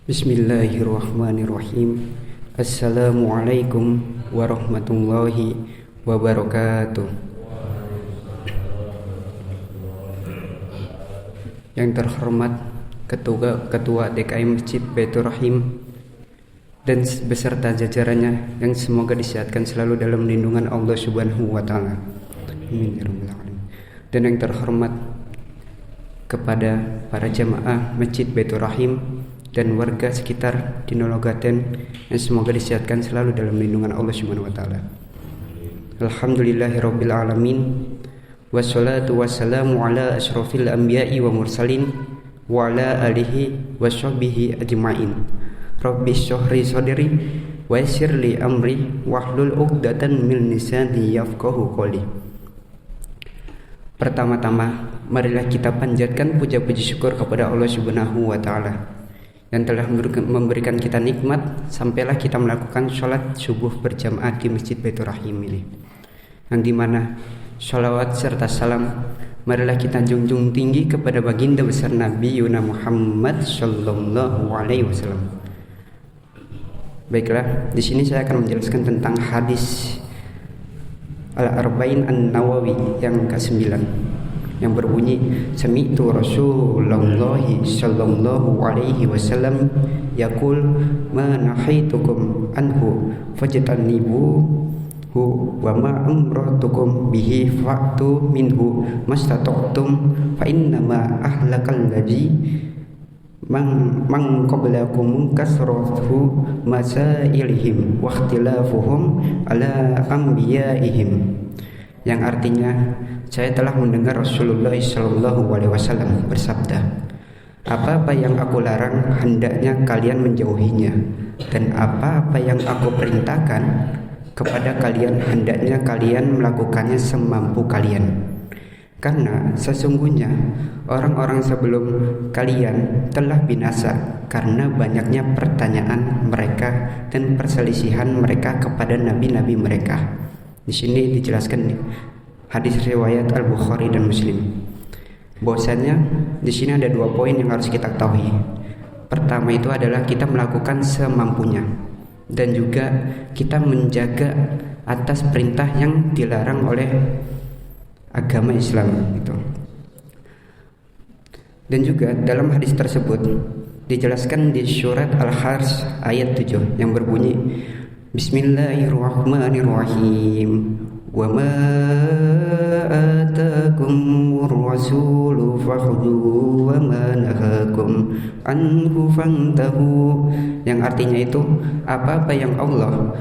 Bismillahirrahmanirrahim. Assalamualaikum warahmatullahi wabarakatuh. Yang terhormat Ketua DKM Masjid Baitur Rahim dan beserta jajarannya yang semoga disehatkan selalu dalam lindungan Allah Subhanahu wa taala. Amin ya rabbal alamin. Dan yang terhormat kepada para jamaah Masjid Baitur Rahim dan warga sekitar di Nologaten yang semoga disehatkan selalu dalam lindungan Allah Subhanahu wa taala. Alhamdulillahirabbil alamin. Wassalatu wassalamu ala asyrafil anbiya'i wa mursalin wa ala alihi washabbihi ajma'in. Rabbi shrah sadri wa yassir li amri wahlul 'uqdatam min lisani yafqahu qawli. Pertama-tama marilah kita panjatkan puja-puji syukur kepada Allah Subhanahu wa taala yang telah memberikan kita nikmat sampailah kita melakukan sholat subuh berjamaah di Masjid Baitur Rahim ini, yang dimana sholawat serta salam marilah kita junjung tinggi kepada baginda besar Nabi Yuna Muhammad Sallallahu Alaihi Wasallam. Baiklah, di sini saya akan menjelaskan tentang hadis Al-Arba'in An-Nawawi yang ke-9 yang berbunyi sami'tu Rasulullah sallallahu alaihi wasallam yaqul ma nahaitukum anhu fajtanibuhu wa ma amratukum bihi fa'tu minhu mastata'tum fa innama ahlakal ladzi man qablakum kasratuhu masailihim wa ikhtilafuhum ala anbiya'ihim, yang artinya saya telah mendengar Rasulullah SAW bersabda, apa-apa yang aku larang hendaknya kalian menjauhinya, dan apa-apa yang aku perintahkan kepada kalian hendaknya kalian melakukannya semampu kalian. Karena sesungguhnya orang-orang sebelum kalian telah binasa karena banyaknya pertanyaan mereka dan perselisihan mereka kepada nabi-nabi mereka. Di sini dijelaskan hadis riwayat Al-Bukhari dan Muslim. Bahwasanya di sini ada 2 poin yang harus kita ketahui. Pertama itu adalah kita melakukan semampunya dan juga kita menjaga atas perintah yang dilarang oleh agama Islam itu. Dan juga dalam hadis tersebut dijelaskan di surat Al-Hars ayat 7 yang berbunyi Bismillahirrahmanirrahim. Wa ma atakumur rasulu fakhudhu wa ma nahakum anhu fantahu, yang artinya itu apa-apa yang Allah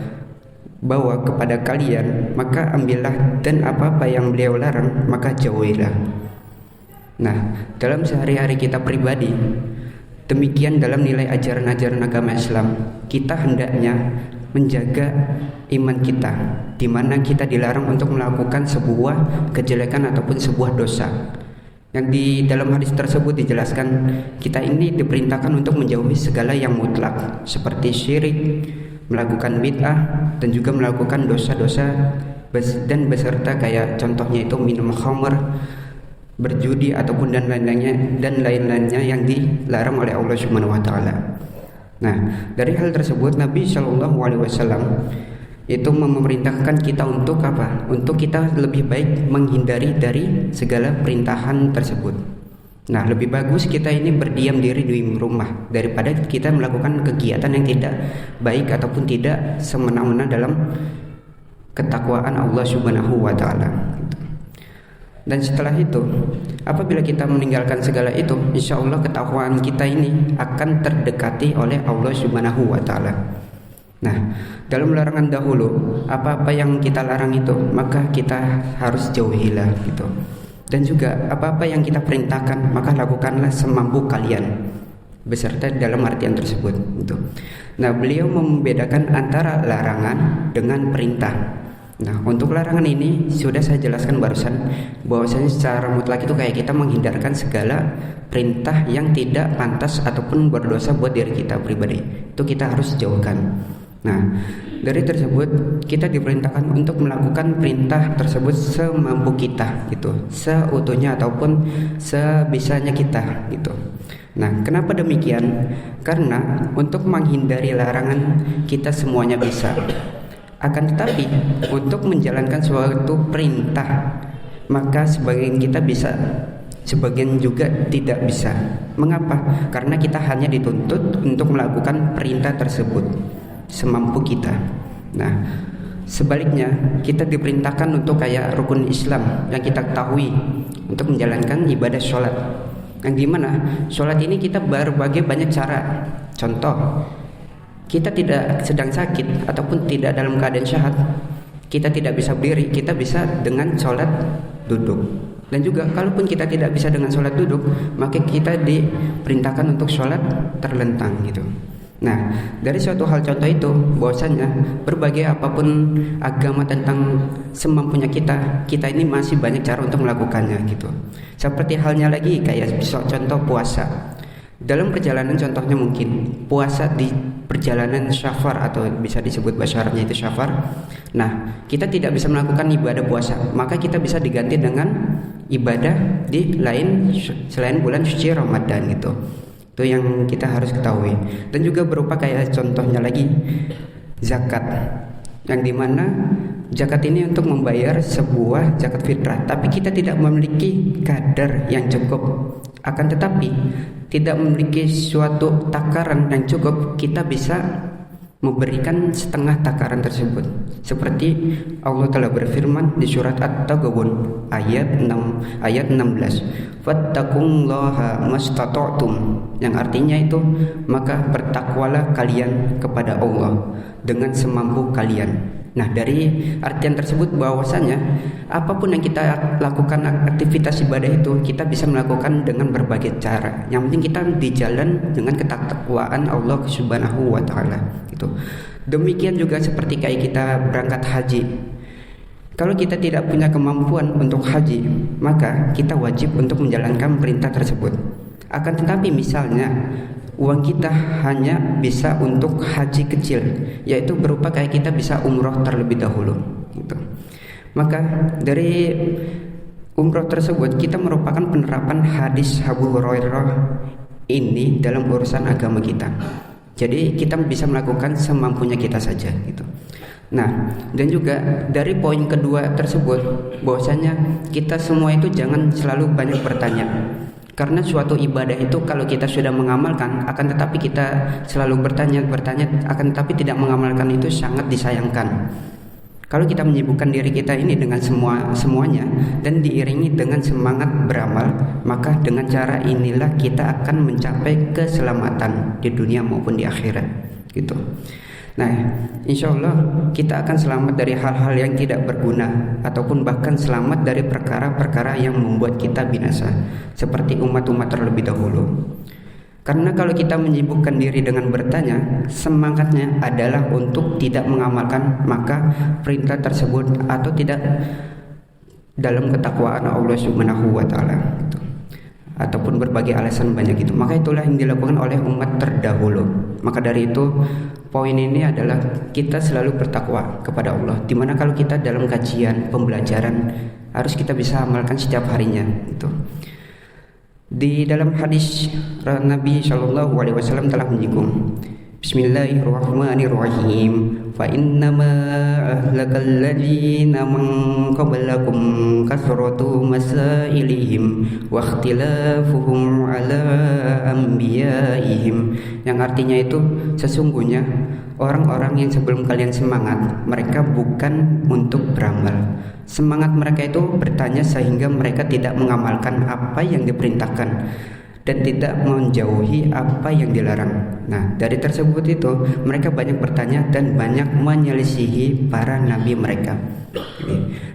bawa kepada kalian maka ambillah, dan apa-apa yang beliau larang maka jauhilah. Nah, dalam sehari-hari kita pribadi, demikian dalam nilai ajaran-ajaran agama Islam, kita hendaknya menjaga iman kita, di mana kita dilarang untuk melakukan sebuah kejelekan ataupun sebuah dosa. Yang di dalam hadis tersebut dijelaskan kita ini diperintahkan untuk menjauhi segala yang mutlak seperti syirik, melakukan bid'ah, dan juga melakukan dosa-dosa dan beserta kayak contohnya itu minum khamr, berjudi ataupun dan lain-lainnya yang dilarang oleh Allah Subhanahu wa taala. Nah, dari hal tersebut Nabi Shallallahu Alaihi Wasallam itu memerintahkan kita untuk apa? Untuk kita lebih baik menghindari dari segala perintahan tersebut. Nah, lebih bagus kita ini berdiam diri di rumah daripada kita melakukan kegiatan yang tidak baik ataupun tidak semena-mena dalam ketakwaan Allah Subhanahu wa taala. Dan setelah itu, apabila kita meninggalkan segala itu, insya Allah ketakwaan kita ini akan terdekati oleh Allah Subhanahu wa taala. Nah, dalam larangan dahulu, apa-apa yang kita larang itu, maka kita harus jauhilah gitu. Dan juga apa-apa yang kita perintahkan, maka lakukanlah semampu kalian, beserta dalam artian tersebut gitu. Nah, beliau membedakan antara larangan dengan perintah. Nah, untuk larangan ini sudah saya jelaskan barusan, bahwasanya secara mutlak itu kayak kita menghindarkan segala perintah yang tidak pantas ataupun berdosa buat diri kita pribadi. Itu kita harus jauhkan. Nah, dari tersebut kita diperintahkan untuk melakukan perintah tersebut semampu kita gitu, seutuhnya ataupun sebisanya kita gitu. Nah, kenapa demikian? Karena untuk menghindari larangan kita semuanya bisa. Akan tetapi untuk menjalankan suatu perintah, maka sebagian kita bisa, sebagian juga tidak bisa. Mengapa? Karena kita hanya dituntut untuk melakukan perintah tersebut semampu kita. Nah, sebaliknya kita diperintahkan untuk kayak rukun Islam yang kita ketahui untuk menjalankan ibadah sholat. Yang dimana sholat ini kita berbagai banyak cara. Contoh, kita tidak sedang sakit ataupun tidak dalam keadaan syahad, kita tidak bisa berdiri, kita bisa dengan sholat duduk. Dan juga kalaupun kita tidak bisa dengan sholat duduk, maka kita diperintahkan untuk sholat terlentang gitu. Nah, dari suatu hal contoh itu bahwasanya berbagai apapun agama tentang semampunya kita ini masih banyak cara untuk melakukannya gitu. Seperti halnya lagi kayak contoh puasa. Dalam perjalanan contohnya mungkin puasa di perjalanan syafar atau bisa disebut bahasa Arabnya itu syafar. Nah, kita tidak bisa melakukan ibadah puasa, maka kita bisa diganti dengan ibadah di lain selain bulan suci Ramadan gitu. Itu yang kita harus ketahui. Dan juga berupa kayak contohnya lagi zakat, yang dimana zakat ini untuk membayar sebuah zakat fitrah, tapi kita tidak memiliki kadar yang cukup. Akan tetapi tidak memiliki suatu takaran yang cukup, kita bisa memberikan setengah takaran tersebut. Seperti Allah telah berfirman di surat At-Taghabun ayat 16, fattaqullaha mastata'tum, yang artinya itu maka bertakwalah kalian kepada Allah dengan semampu kalian. Nah, dari artian tersebut bahwasanya apapun yang kita lakukan aktivitas ibadah itu kita bisa melakukan dengan berbagai cara. Yang penting kita di jalan dengan ketakwaan Allah Subhanahu wa taala gitu. Demikian juga seperti kayak kita berangkat haji. Kalau kita tidak punya kemampuan untuk haji, maka kita wajib untuk menjalankan perintah tersebut. Akan tetapi misalnya uang kita hanya bisa untuk haji kecil, yaitu berupa kayak kita bisa umroh terlebih dahulu gitu. Maka dari umroh tersebut kita merupakan penerapan hadis Abu Hurairah ini dalam urusan agama kita. Jadi kita bisa melakukan semampunya kita saja gitu. Nah, dan juga dari poin kedua tersebut bahwasanya kita semua itu jangan selalu banyak bertanya. Karena suatu ibadah itu kalau kita sudah mengamalkan, akan tetapi kita selalu bertanya akan tetapi tidak mengamalkan, itu sangat disayangkan. Kalau kita menyibukkan diri kita ini dengan semuanya dan diiringi dengan semangat beramal, maka dengan cara inilah kita akan mencapai keselamatan di dunia maupun di akhirat gitu. Nah, insya Allah kita akan selamat dari hal-hal yang tidak berguna, ataupun bahkan selamat dari perkara-perkara yang membuat kita binasa, seperti umat-umat terlebih dahulu. Karena kalau kita menyibukkan diri dengan bertanya, semangatnya adalah untuk tidak mengamalkan maka perintah tersebut atau tidak dalam ketakwaan Allah Subhanahu wa taala gitu. Ataupun berbagai alasan banyak itu. Maka itulah yang dilakukan oleh umat terdahulu. Maka dari itu poin ini adalah kita selalu bertakwa kepada Allah. Dimana kalau kita dalam kajian, pembelajaran harus kita bisa amalkan setiap harinya gitu. Di dalam hadis Nabi Shallallahu Alaihi Wasallam telah menyinggung, Bismillahirrahmanirrahim. Fa innama ahlakal ladzina min qablakum kasratu masailihim wa ikhtilafuhum ala anbiyaihim. Yang artinya itu sesungguhnya orang-orang yang sebelum kalian semangat, mereka bukan untuk beramal. Semangat mereka itu bertanya sehingga mereka tidak mengamalkan apa yang diperintahkan dan tidak menjauhi apa yang dilarang. Nah, dari tersebut itu mereka banyak bertanya dan banyak menyelisihi para nabi mereka.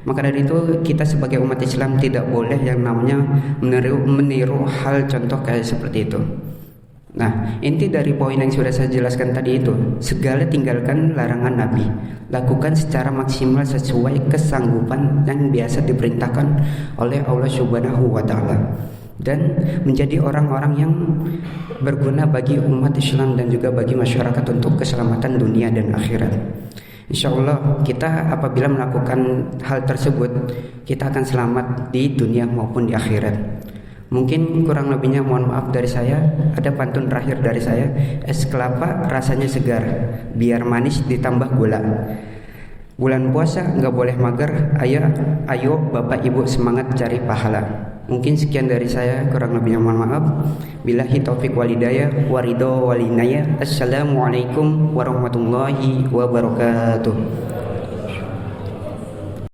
Maka dari itu kita sebagai umat Islam tidak boleh yang namanya meniru hal contoh kayak seperti itu. Nah, inti dari poin yang sudah saya jelaskan tadi itu, segala tinggalkan larangan Nabi, lakukan secara maksimal sesuai kesanggupan yang biasa diperintahkan oleh Allah Subhanahu wa taala, dan menjadi orang-orang yang berguna bagi umat Islam dan juga bagi masyarakat untuk keselamatan dunia dan akhirat. Insya Allah kita apabila melakukan hal tersebut, kita akan selamat di dunia maupun di akhirat. Mungkin kurang lebihnya mohon maaf dari saya. Ada pantun terakhir dari saya. Es kelapa rasanya segar, biar manis ditambah gula. Bulan puasa nggak boleh mager. Ayo bapak ibu semangat cari pahala. Mungkin sekian dari saya, kurang lebihnya mohon maaf. Billahi taufik walidayah waridho walinaya. Assalamualaikum warahmatullahi wabarakatuh.